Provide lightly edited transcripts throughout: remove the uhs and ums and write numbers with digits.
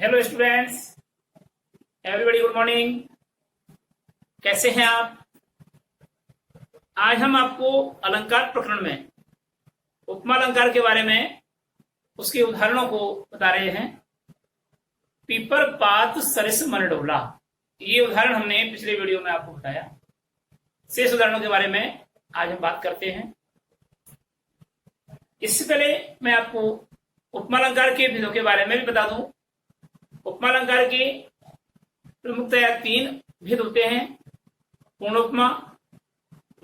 Hello students, everybody good morning. कैसे हैं आप? आज हम आपको अलंकार प्रकरण में उपमा अलंकार के बारे में उसके उदाहरणों को बता रहे हैं। पीपर पात सरिस मन डोला, ये उदाहरण हमने पिछले वीडियो में आपको बताया। शेष उदाहरणों के बारे में आज हम बात करते हैं। इससे पहले मैं आपको उपमा अलंकार के भेदों के बारे में भी बता दूं। उपमा अलंकार के प्रमुखतया 3 भेद होते हैं: पूर्णोपमा,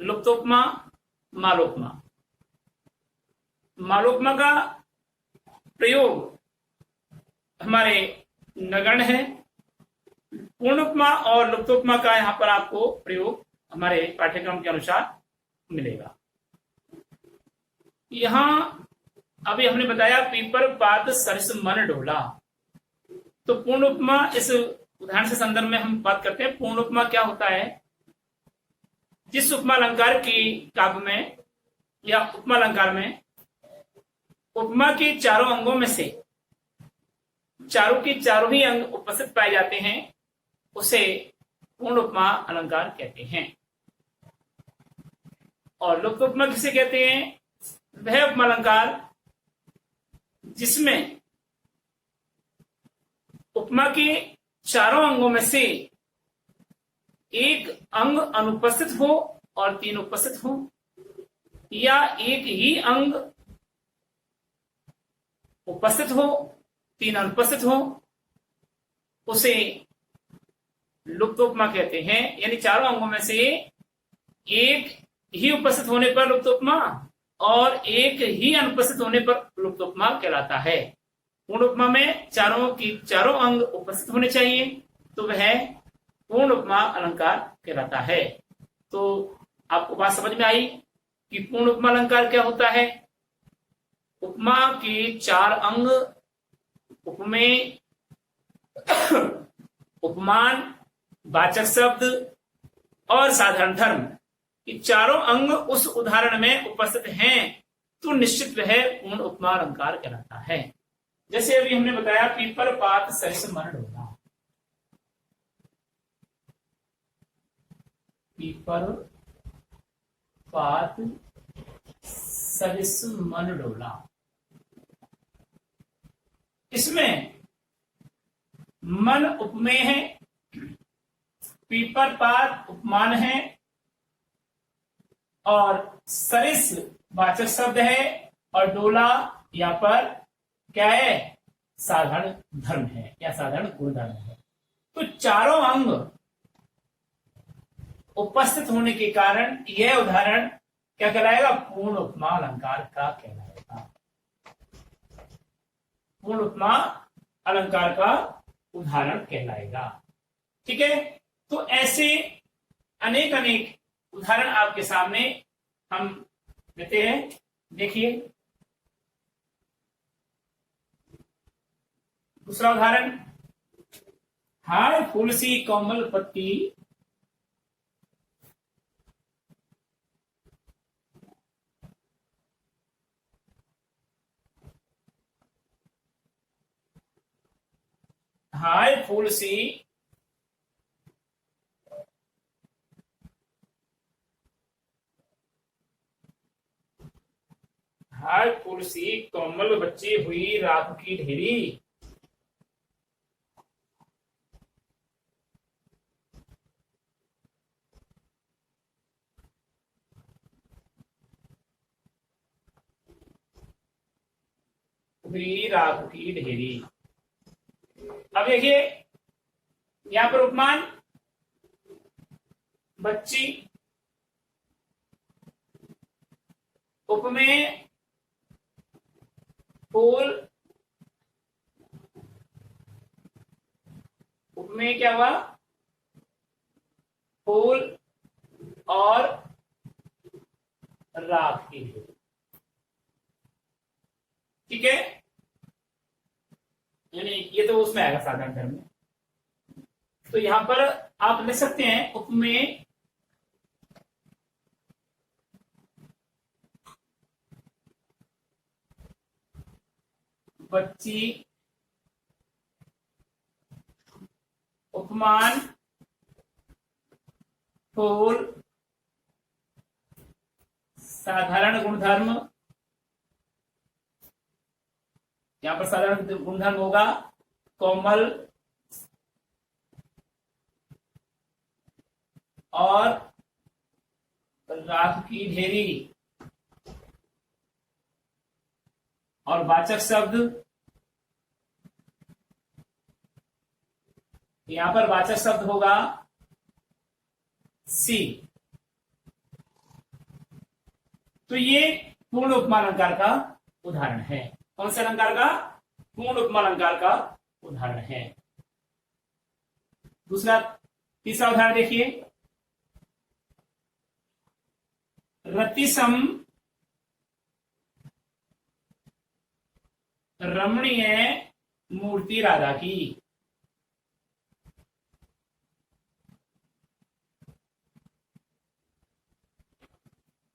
लुप्तोपमा, मालोपमा। मालोपमा का प्रयोग हमारे नगण्य है। पूर्णोपमा और लुप्तोपमा का यहाँ पर आपको प्रयोग हमारे पाठ्यक्रम के अनुसार मिलेगा। यहाँ अभी हमने बताया पीपर पात सरिस मन डोला। तो पूर्ण उपमा, इस उदाहरण से संदर्भ में हम बात करते हैं। पूर्ण उपमा क्या होता है? जिस उपमा अलंकार की काव्य में या उपमा अलंकार में उपमा के चारों अंगों में से चारों के चारों ही अंग उपस्थित पाए जाते हैं, उसे पूर्ण उपमा अलंकार कहते हैं। और लुप्त उपमा किसे कहते हैं? वह उपमा अलंकार जिसमें उपमा के चारों अंगों में से एक अंग अनुपस्थित हो और 3 उपस्थित हो, या एक ही अंग उपस्थित हो 3 अनुपस्थित हो, उसे लुप्त उपमा कहते हैं। यानी चारों अंगों में से एक ही उपस्थित होने पर लुप्त उपमा और एक ही अनुपस्थित होने पर लुप्त उपमा कहलाता है। पूर्ण उपमा में चारों अंग उपस्थित होने चाहिए, तो वह पूर्ण उपमा अलंकार कहलाता है। तो आपको बात समझ में आई कि पूर्ण उपमा अलंकार क्या होता है? उपमा के 4 अंग उपमेय, उपमान, वाचक शब्द और साधारण धर्म, ये चारों अंग उस उदाहरण में उपस्थित हैं, तो निश्चित वह पूर्ण उपमा अलंकार कहलाता है। जैसे अभी हमने बताया पीपर पात सरिस मन डोला। पीपर पात सरिस मन डोला, इसमें मन उपमेय है, पीपर पात उपमान है और सरिस वाचक शब्द है और डोला यहां पर क्या है? साधारण धर्म है या साधारण गुणधर्म है। तो चारों अंग उपस्थित होने के कारण यह उदाहरण क्या कहलाएगा? पूर्ण उपमा अलंकार का कहलाएगा। पूर्ण उपमा अलंकार का उदाहरण कहलाएगा। ठीक है, तो ऐसे अनेक उदाहरण आपके सामने हम देते हैं। देखिए दूसरा उदाहरण, हाय फूल सी कोमल पत्ती, हाय फूल सी हाय फूल सी कोमल बच्ची हुई राख की ढेरी। हुई राख की ढेरी। अब देखिए यहां पर उपमान बच्ची, उपमेय फूल, उपमेय क्या हुआ? फूल और राख की ढेरी। ठीक है, यानी ये तो उसमें आएगा साधारण धर्म में। तो यहां पर आप लिख सकते हैं उपमेय बच्ची उपमान, फूल, साधारण गुणधर्म, यहां पर साधारण गुणधर्म होगा कोमल और राख की ढेरी, और वाचक शब्द, यहां पर वाचक शब्द होगा सी। तो ये पूर्ण उपमा अलंकार का उदाहरण है। कौन से अलंकार का? पूर्ण उपमा अलंकार का उदाहरण है। दूसरा, तीसरा उदाहरण देखिए, रतिसम रमणीय मूर्ति राधा की।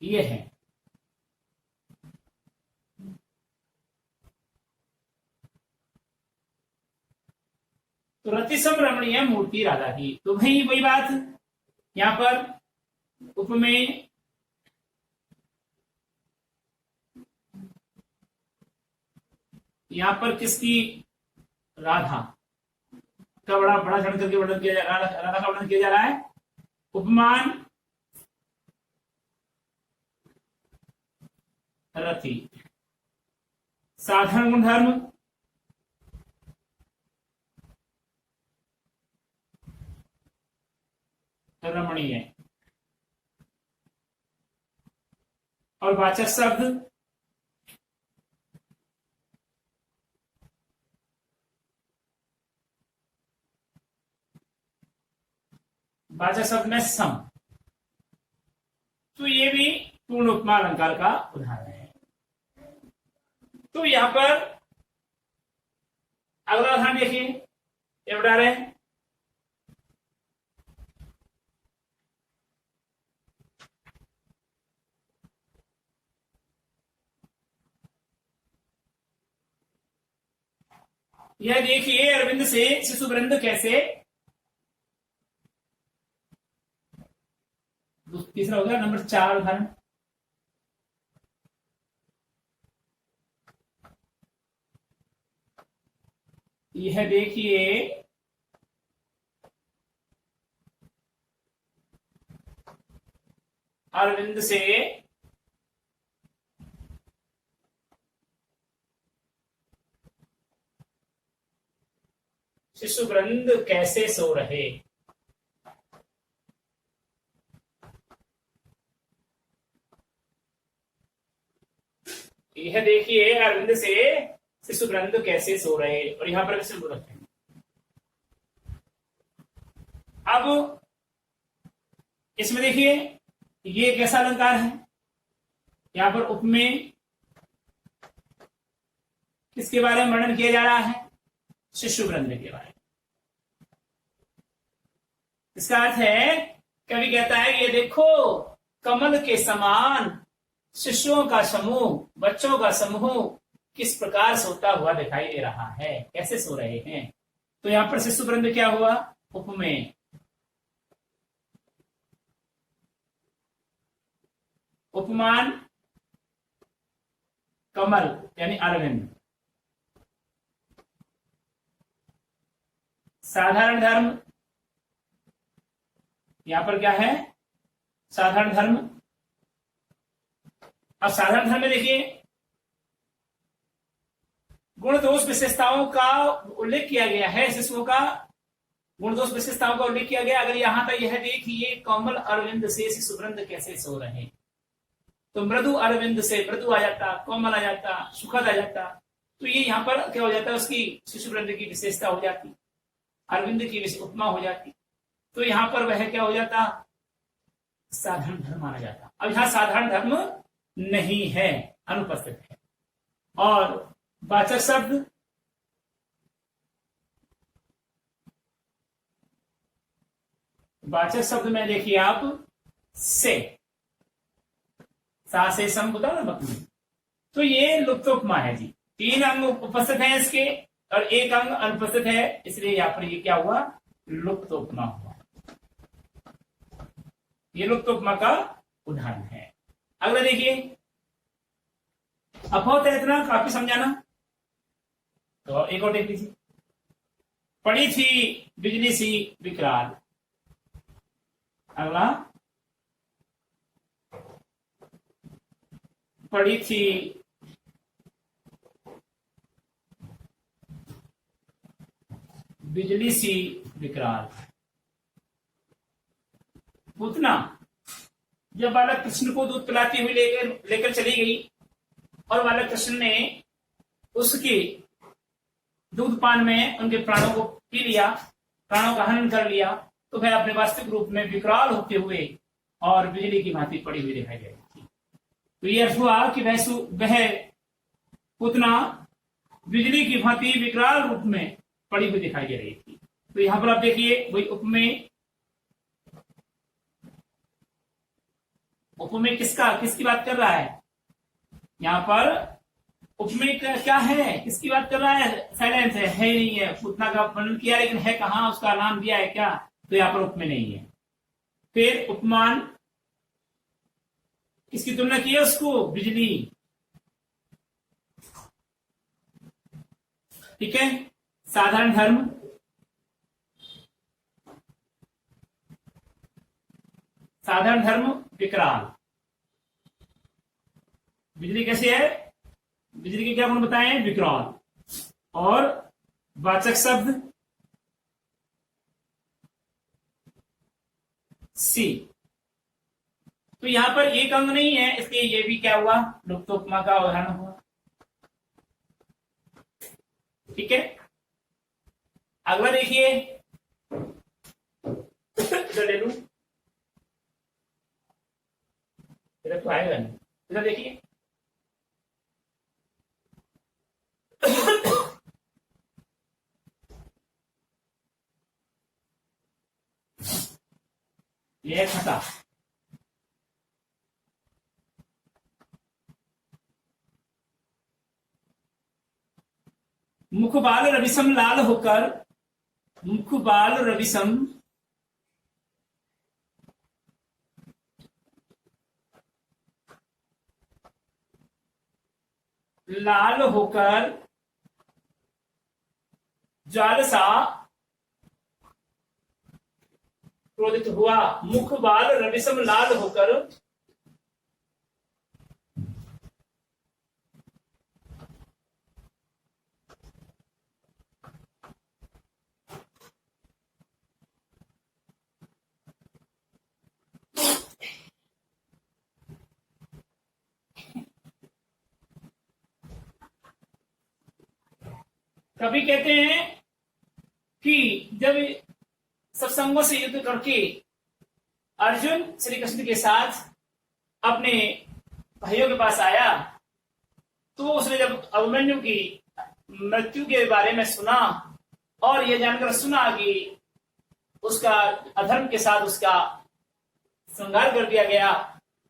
ये है तो रतिसम रमणीय मूर्ति राधा की। तो भाई वही बात, यहां पर उपमेय, यहां पर किसकी? राधा का बड़ा बड़ा चढ़ करके वर्णन किया जा रहा है, राधा का वर्णन किया जा रहा है। उपमान रति, साधारण गुणधर्म रमणीय, और वाचक शब्द वाचक शब्द में सम। तो ये भी पूर्ण उपमा अलंकार का उदाहरण है। तो यहां पर अगला उदाहरण देखिए, ये बता रहे हैं यह देखिए, अरविंद से शिशुवृंद कैसे, तीसरा हो गया नंबर 4 उदाहरण। यह देखिए, अरविंद से शिशुवृंद कैसे सो रहे। यह देखिए, अरविंद से शिशुवृंद कैसे सो रहे, और यहां पर कैसे रखेंगे। अब इसमें देखिए, ये कैसा अलंकार है। यहां पर उपमेय किसके बारे में वर्णन किया जा रहा है? शिशुवृंद के बारे में। इसका अर्थ है, कवि कहता है ये देखो, कमल के समान शिशुओं का समूह, बच्चों का समूह किस प्रकार सोता हुआ दिखाई दे रहा है, कैसे सो रहे हैं। तो यहां पर शिशुवृंद क्या हुआ? उपमेय। उपमान कमल यानी अरविंद। साधारण धर्म, यहां पर क्या है? साधारण धर्म। अब साधारण धर्म में देखिए, गुण दोष विशेषताओं का उल्लेख किया गया है। शिशुओं का गुण दोष विशेषताओं का उल्लेख किया गया। अगर यहां तक यह देखिए, कोमल अरविंद से शिशुवृंद कैसे सो रहे, तो मृदु अरविंद से मृदु आ जाता, कोमल आ जाता, सुखद आ जाता। तो ये यहां पर क्या हो जाता है? उसकी शिशुवृंद की विशेषता हो जाती, अरविंद की उपमा हो जाती। तो यहां पर वह क्या हो जाता? साधारण धर्म माना जाता। अब यहां साधारण धर्म नहीं है, अनुपस्थित है। और वाचक शब्द वाचक शब्द में देखिए आप, से, सा से सम होता ना बकरी। तो ये लुप्तोपमा है जी। 3 अंग उपस्थित है इसके और 1 अंग अनुपस्थित है, इसलिए यहां पर ये क्या हुआ? लुप्त उपमा हुआ। ये लुप्त उपमा का उदाहरण है। अगला देखिए, अपोहत है इतना काफी समझाना, तो एक और देख लीजिए। पड़ी थी बिजली सी विकराल। अगला, पड़ी थी बिजली सी विकराल। पूतना जब बालक कृष्ण को दूध पिलाती हुई लेकर चली गई और बालक कृष्ण ने उसके दूध पान में उनके प्राणों को पी लिया, प्राणों का हनन कर लिया, तो वह अपने वास्तविक रूप में विकराल होते हुए और बिजली की भांति पड़ी हुई दिखाई दे रही थी। तो यह अर्थ हुआ कि वह पूतना बिजली की भांति विकराल रूप में पड़ी हुई दिखाई दे रही थी। तो यहां पर आप देखिए, वही उपमेय किसकी बात कर रहा है? यहाँ पर उपमेय क्या है, किसकी बात कर रहा है? साइलेंस है ही नहीं है। पूतना का वर्णन किया लेकिन है कहाँ, उसका नाम दिया है क्या? तो यहाँ पर उपमेय नहीं है। फिर उपमान, किसकी तुलना की है? उसको बिजली। ठीक है। साधारण धर्म, साधारण धर्म विकराल। बिजली कैसी है? बिजली के क्या गुण बताएं? विकराल। और वाचक शब्द सी। तो यहां पर एक अंग नहीं है, इसलिए ये भी क्या हुआ? लुप्त उपमा का उदाहरण हुआ। ठीक है। अगला देखिए, इधर ले लू, इधर तो आएगा नहीं, इधर देखिए। यह है खता। मुखबाल रविसम लाल होकर, मुखबाल रविसम लाल होकर ज्वालसा क्रोधित हुआ। मुखबाल रविसम लाल होकर कभी कहते हैं कि जब सत्संगों से युद्ध करके अर्जुन श्री कृष्ण के साथ अपने भाइयों के पास आया, तो उसने जब अभिमन्यु की मृत्यु के बारे में सुना और यह जानकर सुना कि उसका अधर्म के साथ उसका संहार कर दिया गया,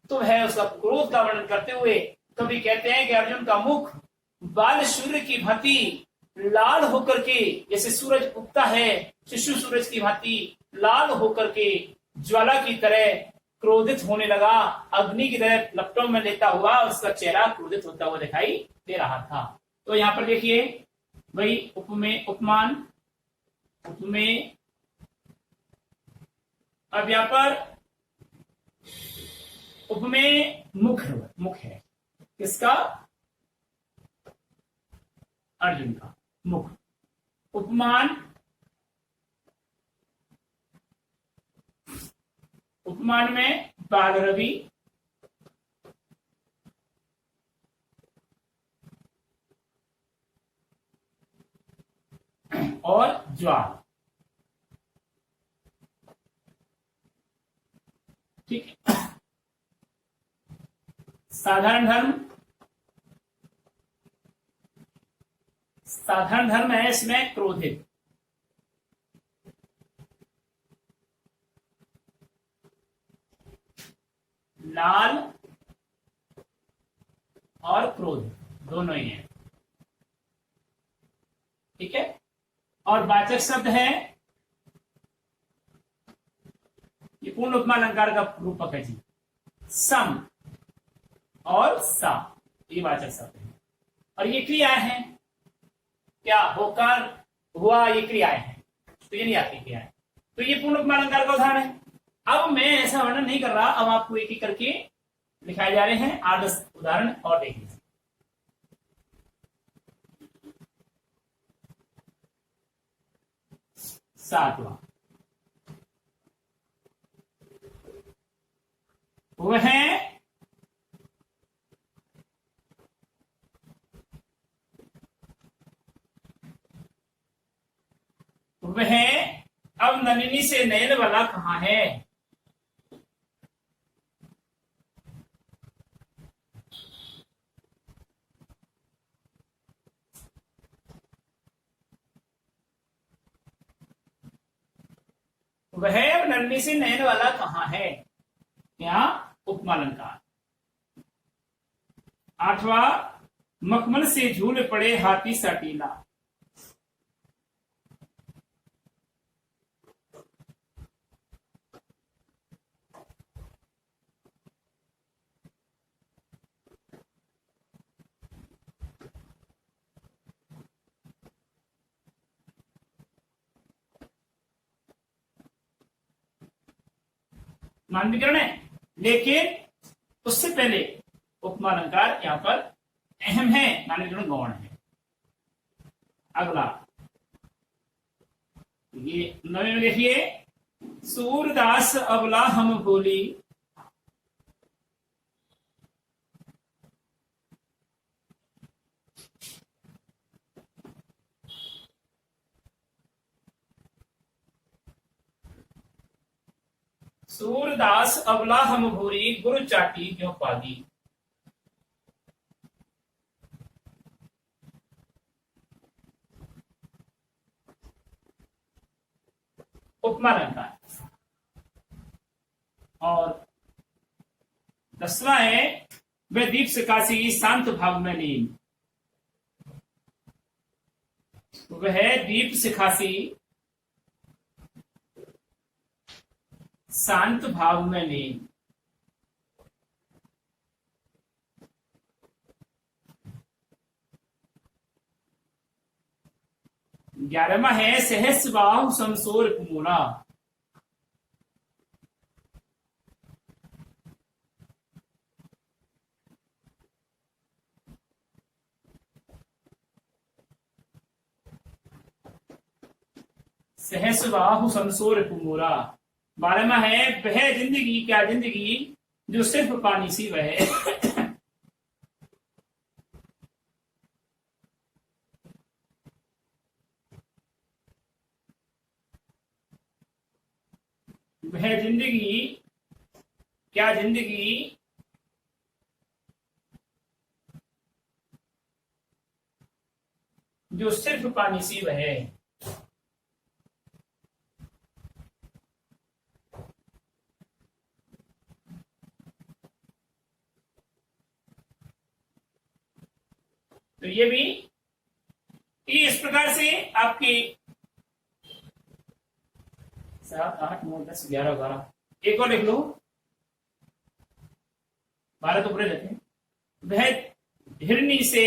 तो वह उसका क्रोध का वर्णन करते हुए कभी कहते हैं कि अर्जुन का मुख बाल सूर्य की भांति लाल होकर के, जैसे सूरज उगता है शिशु सूरज की भांति लाल होकर के ज्वाला की तरह क्रोधित होने लगा, अग्नि की तरह लपटों में लेता हुआ उसका चेहरा क्रोधित होता हुआ दिखाई दे रहा था। तो यहाँ पर देखिए वही उपमेय, उपमान, उपमेय। अब यहाँ पर उपमेय मुख है किसका? अर्जुन का मुख। उपमान, उपमान में बाल रवि, और ज्वाल। ठीक है। साधारण धर्म, साधारण धर्म है इसमें क्रोधित। लाल और क्रोध दोनों ही है। ठीक है। और वाचक शब्द है पूर्ण उपमा अलंकार का रूपक है जी। सम और सा, ये वाचक शब्द है। और ये क्रिया है, क्या होकर हुआ, ये क्रियाएं हैं, तो ये नहीं आती क्रिया है। तो ये पूर्ण उपमा अलंकार का उदाहरण है। अब मैं ऐसा वर्णन नहीं कर रहा, अब आपको एक एक करके दिखाए जा रहे हैं 8-10 उदाहरण और देख लीजिए। सातवां, वह वह अब नलिनी से नयन वाला कहाँ है। वह अब नलिनी से नयन वाला कहाँ है, क्या उपमा अलंकार। आठवां, मखमल से झूल पड़े हाथी साटीला। मानवीकरण है, लेकिन उससे पहले उपमा अलंकार यहां पर अहम है, मानवीकरण गौण है। अगला ये नवे में देखिए, सूरदास अबला हम भोली। सूरदास अबला हम भूरी गुरु चाटी क्यों पागी। उपमा अलंकार। और 10वां है, वह दीप सिकासी शांत भाव में लीन। वह दीप सिखासी शांत भाव में लीन। ग्यारहवा है, सहस बाहु समसोर कुमोरा। सहस बाहु समसोर कुमोरा। 12वां है, वह जिंदगी क्या जिंदगी जो सिर्फ पानी सी वह। वह जिंदगी क्या जिंदगी जो सिर्फ पानी सी वह। तो ये भी इस प्रकार से आपकी 7, 8, 9, 10, 11, 12 एक और लिख लो, 12 तो पूरे रहते हैं। वह हिरनी से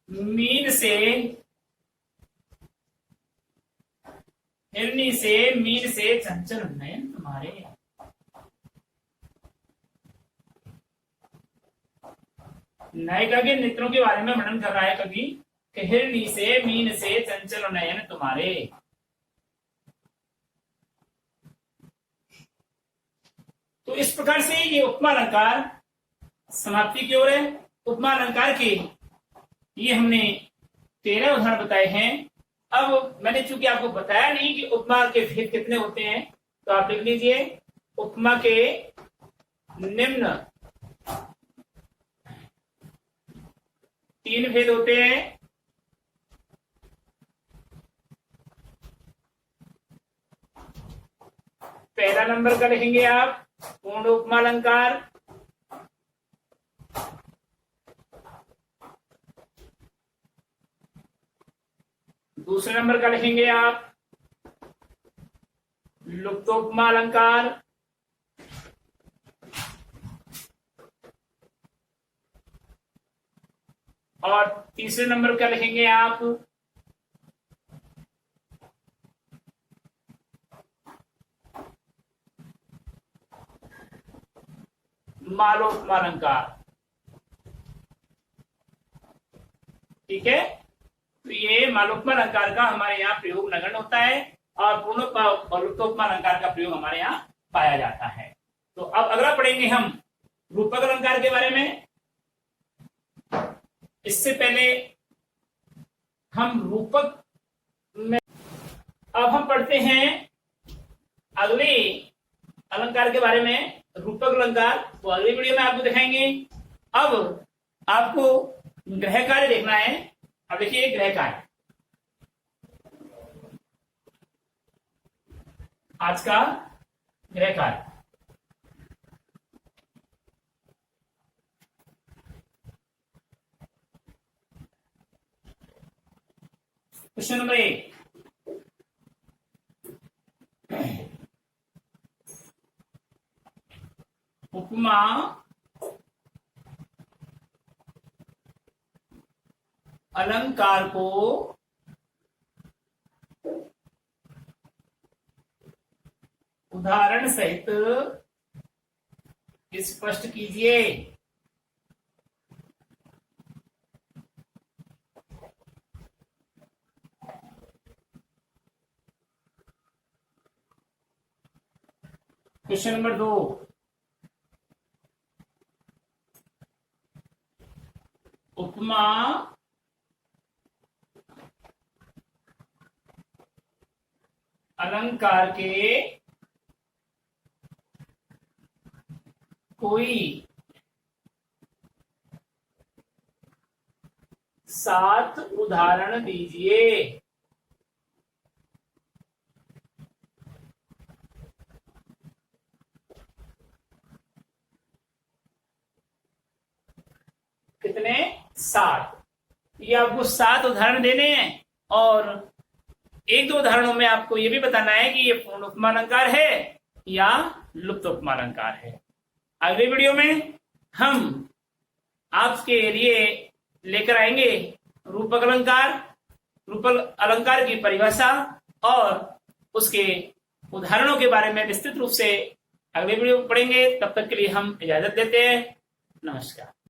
मीन से हिरनी से मीन से चंचल नयन तुम्हारे। नायिका के नेत्रों के बारे में वर्णन कर रहा है कवि, हिरनी से मीन से चंचल नयन तुम्हारे। तो इस प्रकार से ये उपमा अलंकार समाप्ति की ओर है। उपमा अलंकार के ये हमने 13 उदाहरण बताए हैं। अब मैंने चूंकि आपको बताया नहीं कि उपमा के भेद कितने होते हैं, तो आप लिख लीजिए, उपमा के निम्न 3 भेद होते हैं। पहला नंबर का लिखेंगे आप पूर्ण उपमा अलंकार, दूसरे नंबर का लिखेंगे आप लुप्तोपमा अलंकार। और तीसरे नंबर का लिखेंगे आप मालोपमा अलंकार। ठीक है, तो ये मालोपमा अलंकार का हमारे यहाँ प्रयोग नगण्य होता है और लुप्तोपमा अलंकार का प्रयोग हमारे यहाँ पाया जाता है। तो अब अगला पढ़ेंगे हम रूपक अलंकार के बारे में। इससे पहले हम रूपक में अब हम पढ़ते हैं अगले अलंकार के बारे में, रूपक अलंकार। तो अगली वीडियो में आपको दिखाएंगे। अब आपको ग्रह कार्य देखना है। अब देखिए ग्रह कार्य आज का ग्रह कार्य। क्वेश्चन नंबर 1, उपमा अलंकार को उदाहरण सहित स्पष्ट कीजिए। क्वेश्चन नंबर 2, उपमा अलंकार के कोई 7 उदाहरण दीजिए। कितने? 7। ये आपको 7 उदाहरण देने हैं और 1-2 उदाहरणों में आपको ये भी बताना है कि ये पूर्ण उपमा अलंकार है या लुप्त उपमा अलंकार है। अगले वीडियो में हम आपके लिए लेकर आएंगे रूपक अलंकार, रूपक अलंकार की परिभाषा और उसके उदाहरणों के बारे में विस्तृत रूप से अगले वीडियो में पढ़ेंगे। तब तक के लिए हम इजाजत देते हैं। नमस्कार।